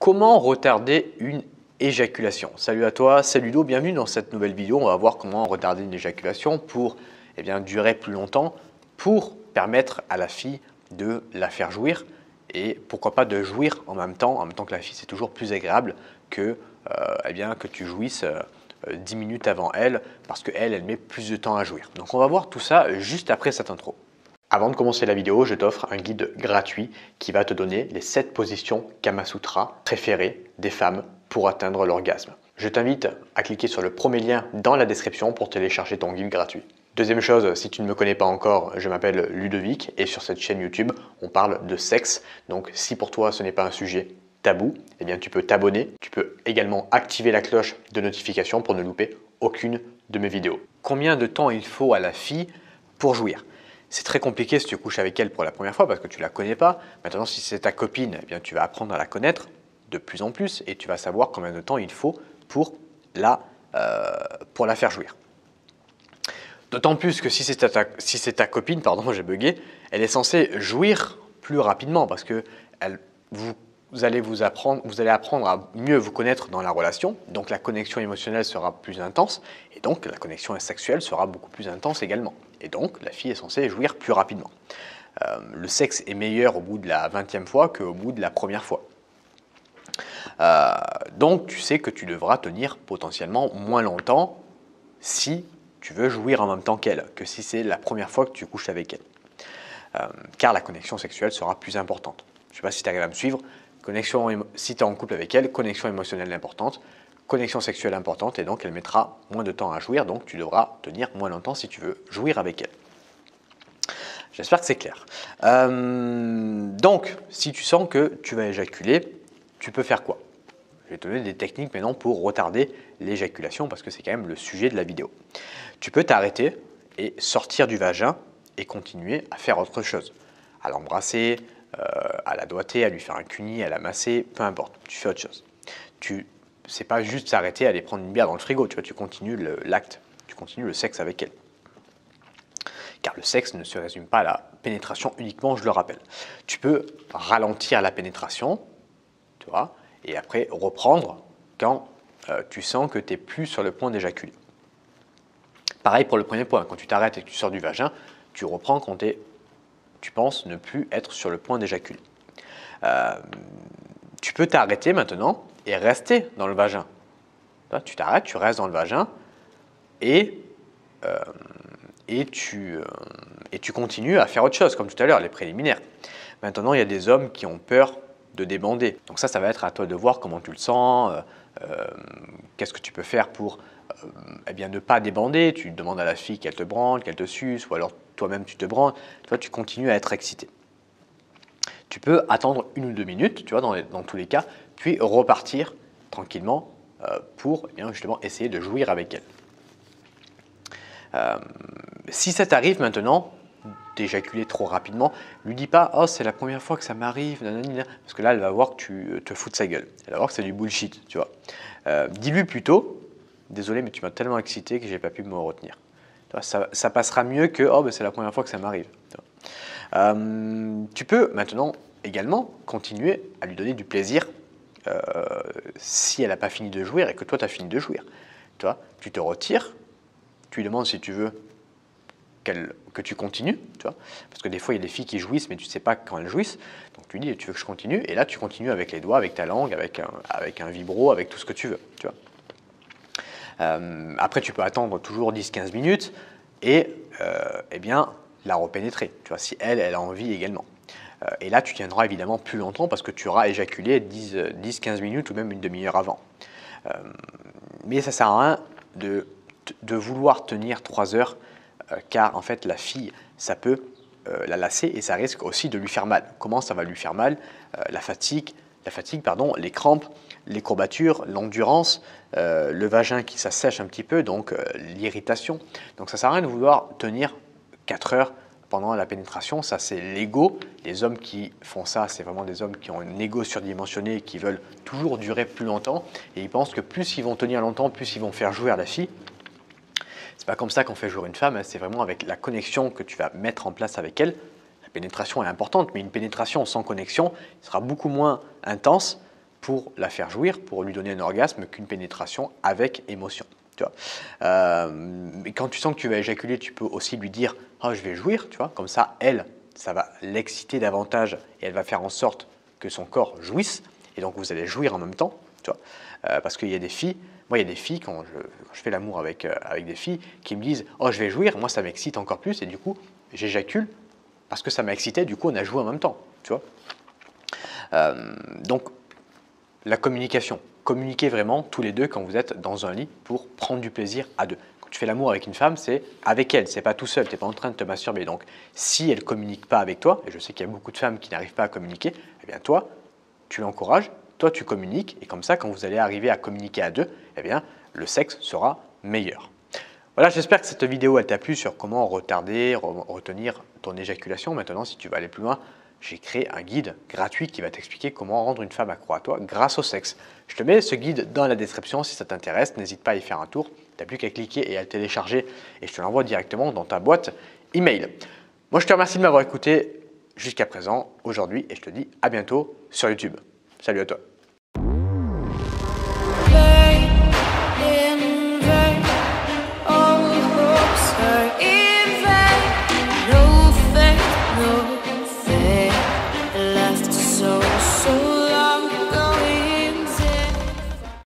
Comment retarder une éjaculation? Salut à toi, c'est Ludo, bienvenue dans cette nouvelle vidéo. On va voir comment retarder une éjaculation pour durer plus longtemps, pour permettre à la fille de la faire jouir et pourquoi pas de jouir en même temps que la fille. C'est toujours plus agréable que, que tu jouisses 10 minutes avant elle parce qu'elle met plus de temps à jouir. Donc on va voir tout ça juste après cette intro. Avant de commencer la vidéo, je t'offre un guide gratuit qui va te donner les 7 positions Kama Sutra préférées des femmes pour atteindre l'orgasme. Je t'invite à cliquer sur le premier lien dans la description pour télécharger ton guide gratuit. Deuxième chose, si tu ne me connais pas encore, je m'appelle Ludovic et sur cette chaîne YouTube, on parle de sexe. Donc si pour toi ce n'est pas un sujet tabou, tu peux t'abonner. Tu peux également activer la cloche de notification pour ne louper aucune de mes vidéos. Combien de temps il faut à la fille pour jouir? C'est très compliqué si tu couches avec elle pour la première fois parce que tu ne la connais pas. Maintenant, si c'est ta copine, tu vas apprendre à la connaître de plus en plus et tu vas savoir combien de temps il faut pour la faire jouir. D'autant plus que si c'est ta copine, pardon, j'ai bugué, elle est censée jouir plus rapidement parce que vous allez apprendre à mieux vous connaître dans la relation, donc la connexion émotionnelle sera plus intense et donc la connexion sexuelle sera beaucoup plus intense également. Et donc la fille est censée jouir plus rapidement. Le sexe est meilleur au bout de la 20e fois qu'au bout de la première fois. Donc tu sais que tu devras tenir potentiellement moins longtemps si tu veux jouir en même temps qu'elle, que si c'est la première fois que tu couches avec elle. Car la connexion sexuelle sera plus importante. Je ne sais pas si tu arrives à me suivre. Si tu es en couple avec elle, connexion émotionnelle importante, connexion sexuelle importante et donc elle mettra moins de temps à jouir, donc tu devras tenir moins longtemps si tu veux jouir avec elle. J'espère que c'est clair. Donc, si tu sens que tu vas éjaculer, tu peux faire quoi? Je vais te donner des techniques maintenant pour retarder l'éjaculation parce que c'est quand même le sujet de la vidéo. Tu peux t'arrêter et sortir du vagin et continuer à faire autre chose. À l'embrasser, à la doigter, à lui faire un cuni, à la masser, peu importe, tu fais autre chose. C'est pas juste s'arrêter, aller prendre une bière dans le frigo, tu continues l'acte, tu continues le sexe avec elle. Car le sexe ne se résume pas à la pénétration uniquement, je le rappelle. Tu peux ralentir la pénétration, tu vois, et après reprendre quand tu sens que tu n'es plus sur le point d'éjaculer. Pareil pour le premier point, quand tu t'arrêtes et que tu sors du vagin, tu reprends quand tu penses ne plus être sur le point d'éjaculer. Tu peux t'arrêter maintenant et rester dans le vagin. Tu t'arrêtes, tu restes dans le vagin et tu continues à faire autre chose, comme tout à l'heure, les préliminaires. Maintenant, il y a des hommes qui ont peur de débander. Donc ça va être à toi de voir comment tu le sens, qu'est-ce que tu peux faire pour ne pas débander. Tu demandes à la fille qu'elle te branle, qu'elle te suce, ou alors toi-même tu te branles. Toi, tu continues à être excité. Tu peux attendre 1 ou 2 minutes, tu vois, dans tous les cas, puis repartir tranquillement pour justement essayer de jouir avec elle. Si ça t'arrive maintenant d'éjaculer trop rapidement, lui dis pas « Oh, c'est la première fois que ça m'arrive », parce que là, elle va voir que tu te fous de sa gueule. Elle va voir que c'est du bullshit, tu vois. Dis-lui plutôt « Désolé, mais tu m'as tellement excité que j'ai pas pu me retenir ». Ça passera mieux que « Oh, c'est la première fois que ça m'arrive ». Tu peux maintenant également continuer à lui donner du plaisir si elle n'a pas fini de jouir et que toi, tu as fini de jouir. Tu te retires, tu lui demandes si tu veux que tu continues, tu vois, parce que des fois, il y a des filles qui jouissent, mais tu ne sais pas quand elles jouissent. Donc, tu lui dis, tu veux que je continue? Et là, tu continues avec les doigts, avec ta langue, avec un vibro, avec tout ce que tu veux. Tu vois. Après, tu peux attendre toujours 10-15 minutes et la repénétrer, tu vois, si elle a envie également. Et là, tu tiendras évidemment plus longtemps parce que tu auras éjaculé 10-15 minutes ou même une demi-heure avant. Mais ça ne sert à rien de vouloir tenir 3 heures car en fait la fille, ça peut la lasser et ça risque aussi de lui faire mal. Comment ça va lui faire mal? La fatigue, les crampes, les courbatures, l'endurance, le vagin qui s'assèche un petit peu, donc l'irritation. Donc ça ne sert à rien de vouloir tenir 4 heures pendant la pénétration, ça c'est l'ego. Les hommes qui font ça, c'est vraiment des hommes qui ont un ego surdimensionné et qui veulent toujours durer plus longtemps. Et ils pensent que plus ils vont tenir longtemps, plus ils vont faire jouir la fille. C'est pas comme ça qu'on fait jouir une femme, c'est vraiment avec la connexion que tu vas mettre en place avec elle. La pénétration est importante, mais une pénétration sans connexion sera beaucoup moins intense pour la faire jouir, pour lui donner un orgasme qu'une pénétration avec émotion. Tu vois. Mais quand tu sens que tu vas éjaculer, tu peux aussi lui dire « Oh, je vais jouir », tu vois. Comme ça, elle, ça va l'exciter davantage et elle va faire en sorte que son corps jouisse. Et donc, vous allez jouir en même temps, tu vois. Parce qu'il y a des filles, moi, il y a des filles, quand je fais l'amour avec des filles, qui me disent « Oh, je vais jouir », moi, ça m'excite encore plus et du coup, j'éjacule parce que ça m'a excité, du coup, on a joué en même temps, tu vois. Donc, la communication. Communiquez vraiment tous les deux quand vous êtes dans un lit pour prendre du plaisir à deux. Quand tu fais l'amour avec une femme, c'est avec elle, c'est pas tout seul, tu n'es pas en train de te masturber. Donc, si elle ne communique pas avec toi, et je sais qu'il y a beaucoup de femmes qui n'arrivent pas à communiquer, eh bien toi, tu l'encourages, toi tu communiques, et comme ça, quand vous allez arriver à communiquer à deux, eh bien, le sexe sera meilleur. Voilà, j'espère que cette vidéo elle t'a plu sur comment retarder, retenir ton éjaculation. Maintenant, si tu veux aller plus loin, j'ai créé un guide gratuit qui va t'expliquer comment rendre une femme accro à toi grâce au sexe. Je te mets ce guide dans la description si ça t'intéresse. N'hésite pas à y faire un tour. Tu n'as plus qu'à cliquer et à le télécharger et je te l'envoie directement dans ta boîte email. Moi, je te remercie de m'avoir écouté jusqu'à présent aujourd'hui et je te dis à bientôt sur YouTube. Salut à toi.